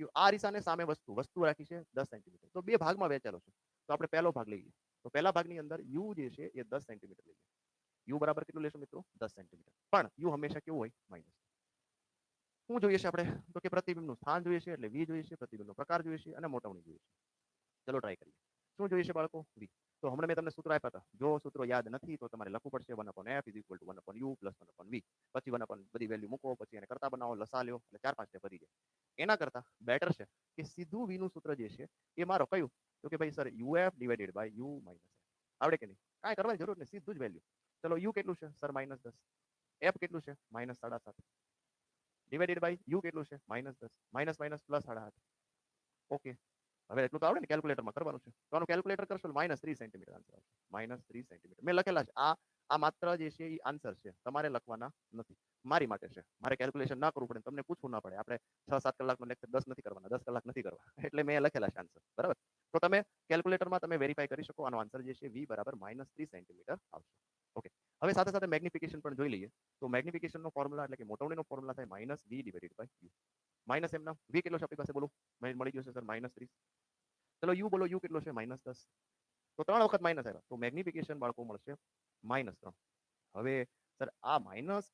ગયું. આ અરીસાને સામે વસ્તુ રાખી છે 10 સેન્ટીમીટર. તો બે ભાગમાં વહેંચેલો છે. તો આપણે પહેલો ભાગ લઈએ. તો પહેલા ભાગની અંદર યુ જે છે એ 10 સેન્ટીમીટર લઈએ. યુ બરાબર કેટલું લેશું મિત્રો? 10 સેન્ટીમીટર. પણ યુ હંમેશા કેવું હોય? માઇનસ. શું જોઈએ છે આપણે? તો કે પ્રતિબિંબનું સ્થાન જોઈએ છે, એટલે વી જોઈએ છે, પ્રતિબિંબનો પ્રકાર જોઈએ છે અને મોટવણી જોઈએ છે. ચલો ટ્રાય કરીએ. શું જોઈએ છે બાળકો? વી. તો હમણાં મેં તમને સૂત્ર આપ્યા હતા. જો સૂત્રો યાદ નથી તો તમારે લખવું પડશે 1/f = 1/u + 1/v. પછી 1/ બધી વેલ્યુ મૂકો, પછી એને કરતા બનાવો, લસા લ્યો, એટલે 4-5 સ્ટેપ વધી જાય. એના કરતા બેટર છે કે સીધું v નું સૂત્ર જે છે એ મારો કયું? તો કે ભાઈ સર uf / u - f. આવડે કે નહીં? કાંઈ કરવાની જરૂર નહીં, સીધું જ વેલ્યુ. ચલો u કેટલું છે સર? -10. f કેટલું છે? -7.5. ડિવાઇડેડ બાય u કેટલું છે? -10. Minus minus plus 8.5. ઓકે, હવે એટલું તો આવડે ને કેલ્ક્યુલેટરમાં કરવાનું છે. તો આનું કેલ્ક્યુલેટર કરશો -3 સેન્ટીમીટર આન્સર આવશે. -3 સેન્ટીમીટર મેં લખેલા છે. આ માત્ર જે છે એ આન્સર છે, તમારે લખવાના નથી. મારી માટે છે, મારે કેલ્ક્યુલેશન ના કરવું પડે, તમને પૂછવું ના પડે. આપણે 6-7 કલાકનો લેક્ચર 10 નથી કરવાના, 10 કલાક નથી કરવા, એટલે મેં લખેલા છે આન્સર. બરાબર? તો તમે કેલ્ક્યુલેટરમાં તમે વેરીફાઈ કરી શકો. આનો આન્સર જે છે v બરાબર -3 સેન્ટીમીટર આવશે. ઓકે, હવે સાથે સાથે મેગ્નિફિકેશન પણ જોઈ લઈએ. તો મેગ્નિફિકેશનનો ફોર્મ્યુલા એટલે કે મોટવણીનો ફોર્મ્યુલા થાય -v/u. માઇનસ એમના v કેટલો છે આપણી પાસે? બોલો, મળી ગયો છે સર -30. ચલો યુ બોલો, યુ કેટલો છે? -10. તો 3 વખત માઇનસ આવ્યા, તો મેગ્નિફિકેશન બાળકો મળશે -3. હવે સર આ માઇનસ